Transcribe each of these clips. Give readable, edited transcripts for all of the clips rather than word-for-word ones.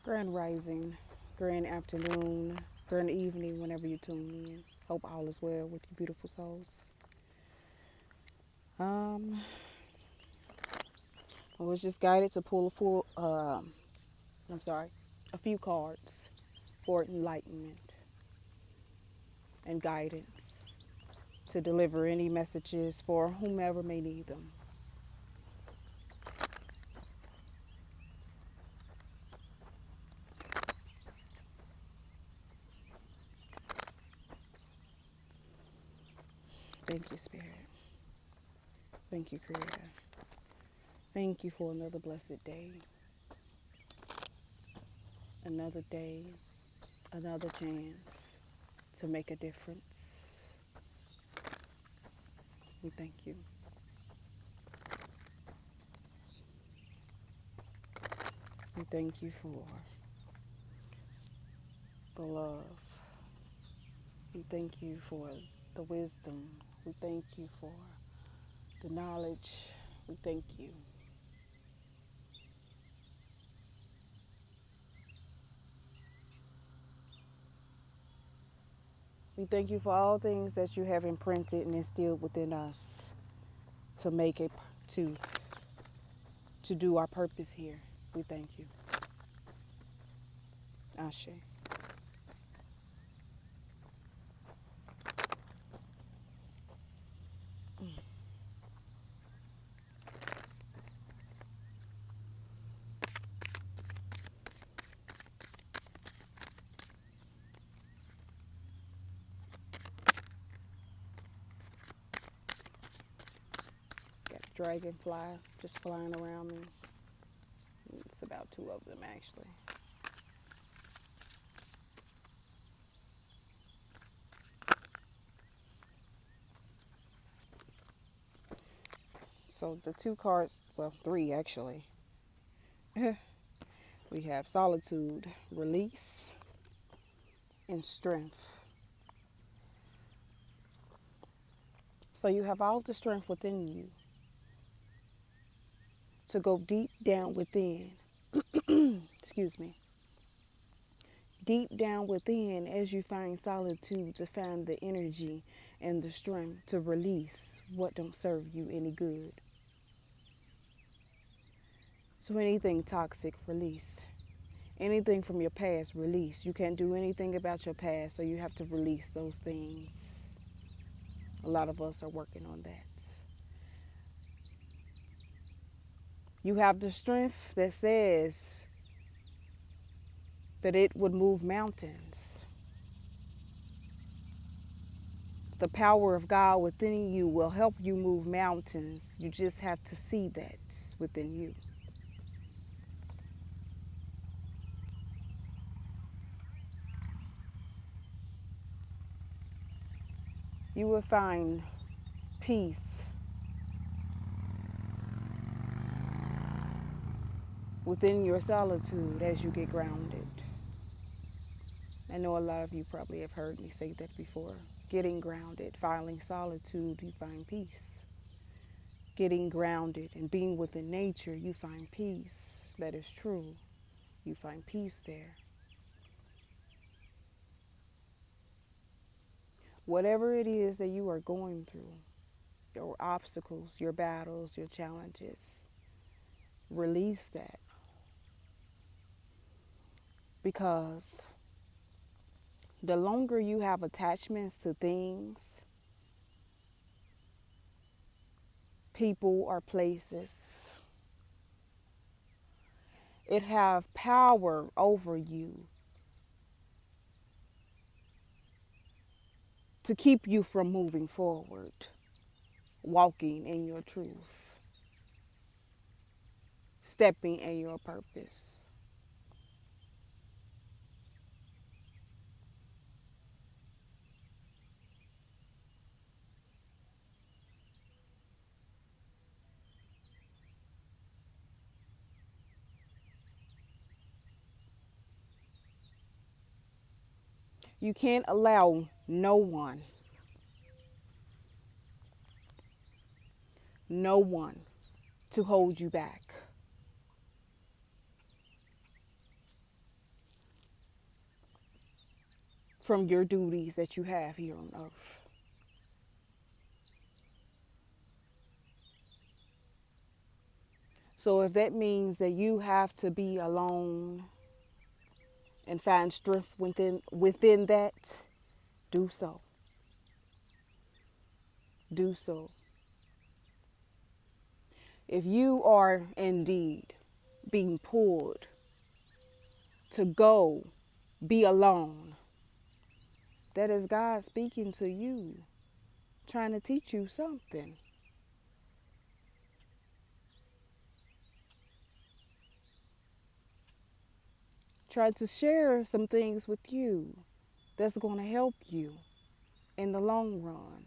Grand rising, grand afternoon, grand evening, whenever you tune in. Hope all is well with you beautiful souls. Um, I was just guided to pull a few cards for enlightenment and guidance to deliver any messages for whomever may need them. Thank you, Spirit. Thank you, Creator. Thank you for another blessed day. Another day, another chance to make a difference. We thank you. We thank you for the love. We thank you for the wisdom. We thank you for the knowledge. We thank you. We thank you for all things that you have imprinted and instilled within us to make it to do our purpose here. We thank you. Ashe. It's got a dragonfly just flying around me. It's about two of them actually. So the two cards, well, three actually. We have solitude, release, and strength. So you have all the strength within you to go deep down within. Excuse me. Deep down within as you find solitude to find the energy and the strength to release what don't serve you any good. So anything toxic, release. Anything from your past, release. You can't do anything about your past, so you have to release those things. A lot of us are working on that. You have the strength that says that it would move mountains. The power of God within you will help you move mountains. You just have to see that within you. You will find peace within your solitude as you get grounded. I know a lot of you probably have heard me say that before. Getting grounded, finding solitude, you find peace. Getting grounded and being within nature, you find peace. That is true. You find peace there. Whatever it is that you are going through, your obstacles, your battles, your challenges, release that. Because the longer you have attachments to things, people, or places, it have power over you to keep you from moving forward, walking in your truth, stepping in your purpose. You can't allow no one to hold you back. from your duties that you have here on earth. So if that means that you have to be alone and find strength within that, do so. Do so. If you are indeed being pulled to go be alone, that is God speaking to you, trying to teach you something. Try to share some things with you that's going to help you in the long run.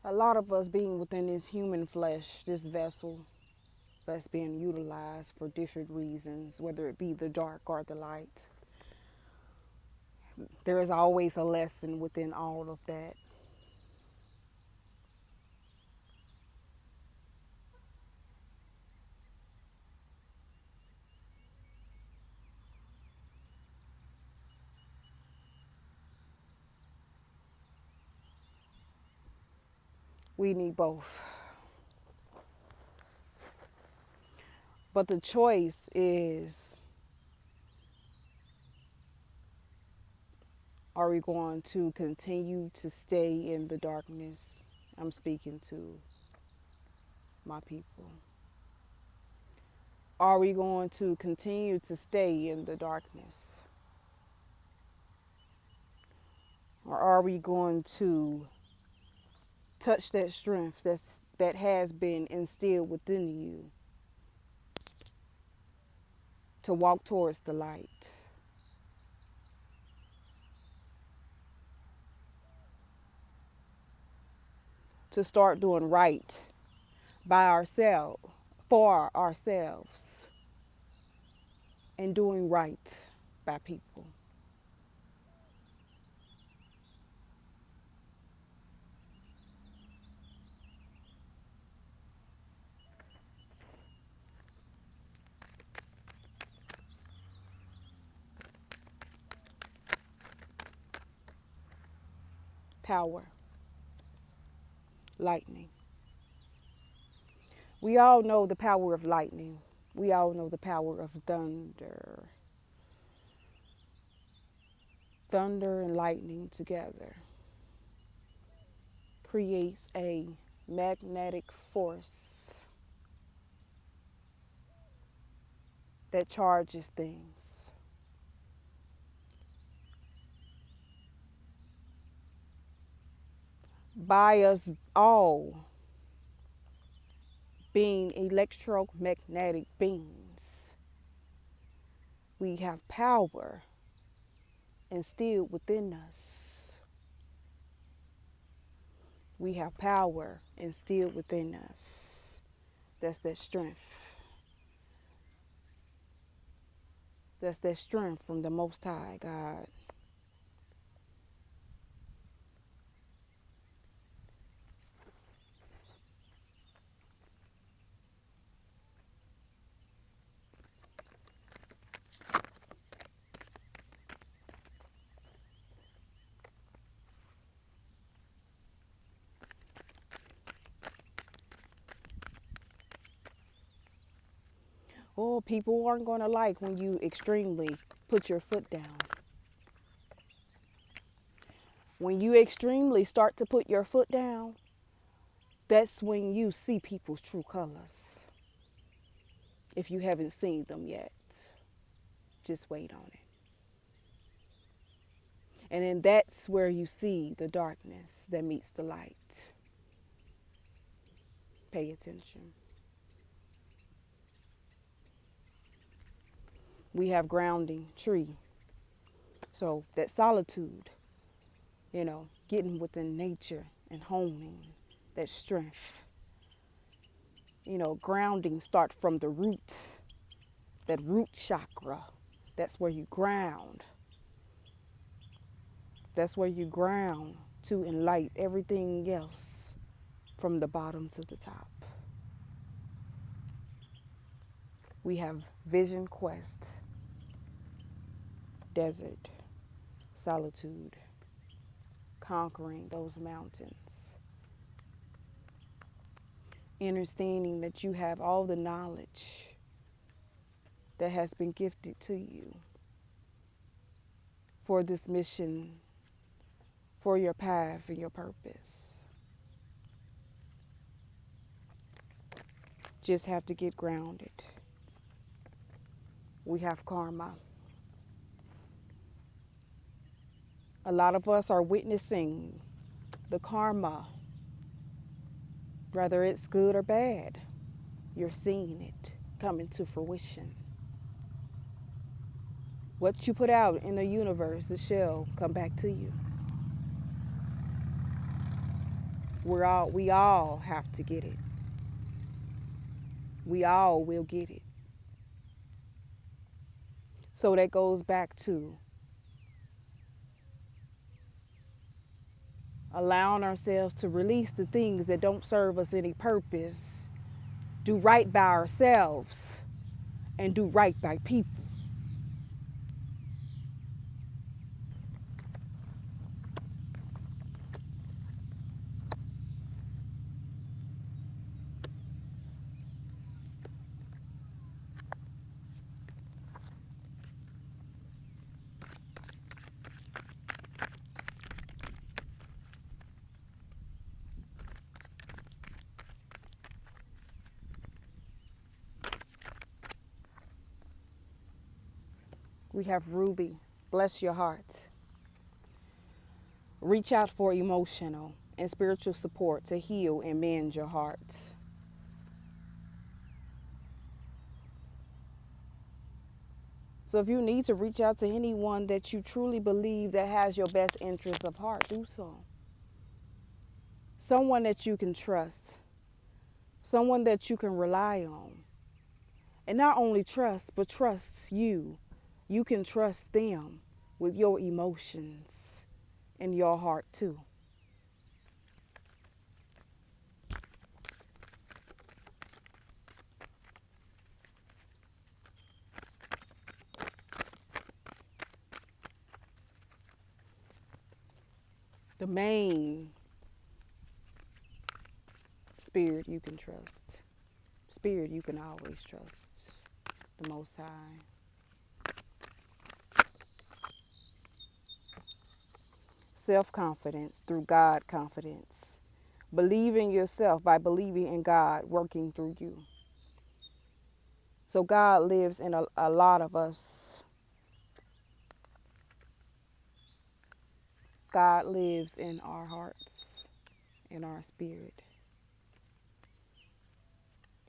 A lot of us being within this human flesh, this vessel that's being utilized for different reasons, whether it be the dark or the light, there is always a lesson within all of that. We need both. But the choice is, are we going to continue to stay in the darkness? I'm speaking to my people. Are we going to continue to stay in the darkness? Or are we going to touch that strength that has been instilled within you to walk towards the light? To start doing right by ourselves, for ourselves, and doing right by people. Power, lightning. We all know the power of lightning. We all know the power of thunder. Thunder and lightning together creates a magnetic force that charges things. By us all being electromagnetic beings, we have power instilled within us. We have power instilled within us. That's that strength. That's that strength from the Most High God. Oh, people aren't going to like when you extremely put your foot down. When you extremely start to put your foot down, that's when you see people's true colors. If you haven't seen them yet, just wait on it. And then that's where you see the darkness that meets the light. Pay attention. We have grounding, tree. So that solitude, getting within nature and honing that strength. Grounding start from the root, that root chakra. That's where you ground. That's where you ground to enlight everything else from the bottom to the top. We have vision quest, desert, solitude, conquering those mountains. Understanding that you have all the knowledge that has been gifted to you for this mission, for your path and your purpose. Just have to get grounded. We have karma. A lot of us are witnessing the karma, whether it's good or bad. You're seeing it coming to fruition. What you put out in the universe, it shall come back to you. We all have to get it. We all will get it. So that goes back to allowing ourselves to release the things that don't serve us any purpose, do right by ourselves, and do right by people. We have Ruby, bless your heart. Reach out for emotional and spiritual support to heal and mend your heart. So if you need to reach out to anyone that you truly believe that has your best interest of heart, do so. Someone that you can trust. Someone that you can rely on. And not only trust, but trusts you. You can trust them with your emotions and your heart too. The main spirit you can trust. Spirit you can always trust. The Most High. Self-confidence through God confidence. Believe in yourself by believing in God working through you. So God lives in a lot of us. God lives in our hearts, in our spirit,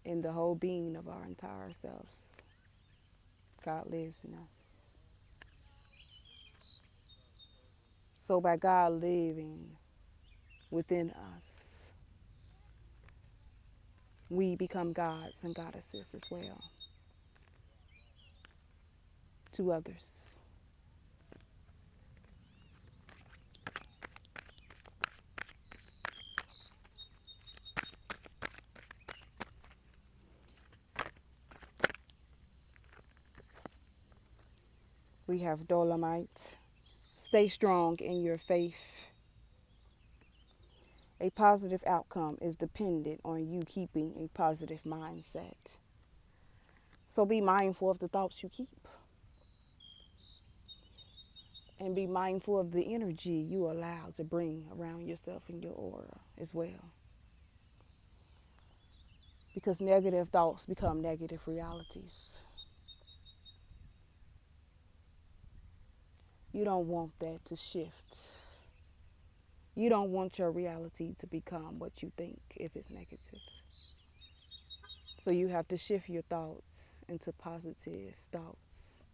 in the whole being of our entire selves. God lives in us. So by God living within us, we become gods and goddesses as well to others. We have Dolomite. Stay strong in your faith. A positive outcome is dependent on you keeping a positive mindset. So be mindful of the thoughts you keep. And be mindful of the energy you allow to bring around yourself and your aura as well. Because negative thoughts become negative realities. You don't want that to shift. You don't want your reality to become what you think if it's negative. So you have to shift your thoughts into positive thoughts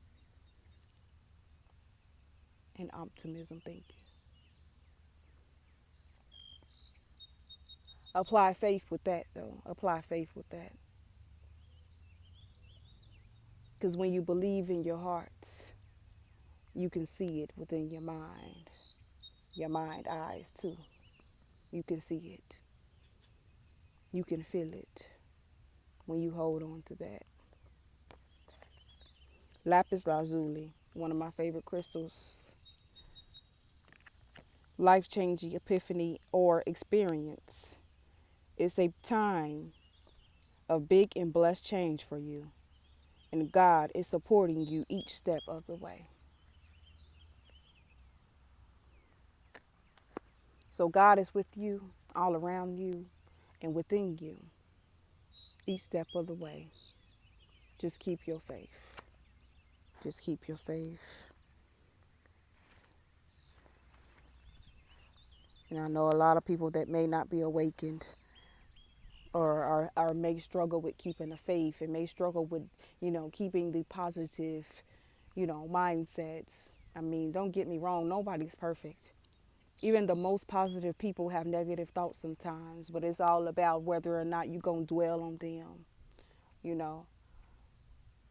and optimism thinking. Apply faith with that, though. Apply faith with that. Because when you believe in your heart, you can see it within your mind eyes too. You can see it. You can feel it when you hold on to that. Lapis lazuli, one of my favorite crystals. Life-changing epiphany or experience. It's a time of big and blessed change for you, and God is supporting you each step of the way. So God is with you, all around you, and within you, each step of the way. Just keep your faith. Just keep your faith. And I know a lot of people that may not be awakened or may struggle with keeping the faith and may struggle with, keeping the positive, mindsets. I mean, don't get me wrong, nobody's perfect. Even the most positive people have negative thoughts sometimes, but it's all about whether or not you're going to dwell on them, you know.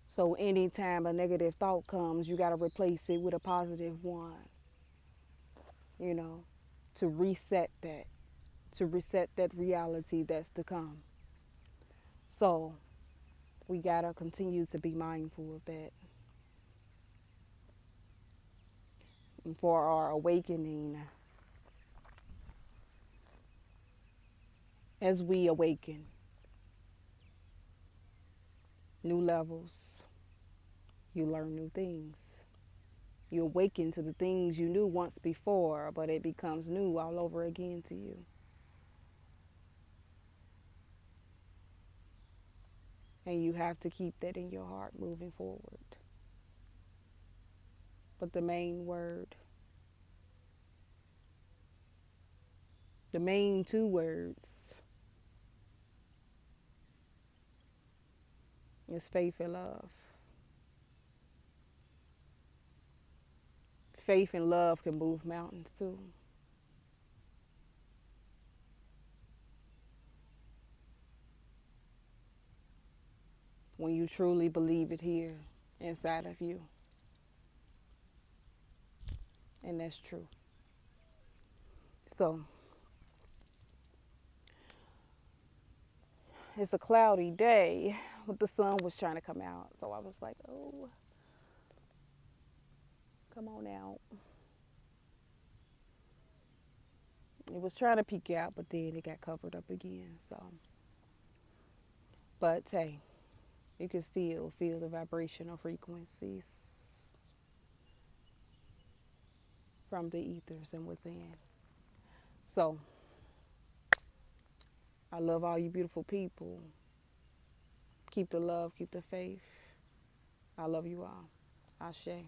So anytime a negative thought comes, you got to replace it with a positive one, you know, to reset that reality that's to come. So we got to continue to be mindful of that. And for our awakening, as we awaken, new levels, you learn new things. You awaken to the things you knew once before, but it becomes new all over again to you. And you have to keep that in your heart moving forward. But the main two words is faith and love. Faith and love can move mountains too. When you truly believe it here inside of you. And that's true. So, it's a cloudy day, but the sun was trying to come out. So I was like, oh, come on out. It was trying to peek out, but then it got covered up again. So, but hey, you can still feel the vibrational frequencies from the ethers and within. So, I love all you beautiful people. Keep the love, keep the faith. I love you all. Ashe.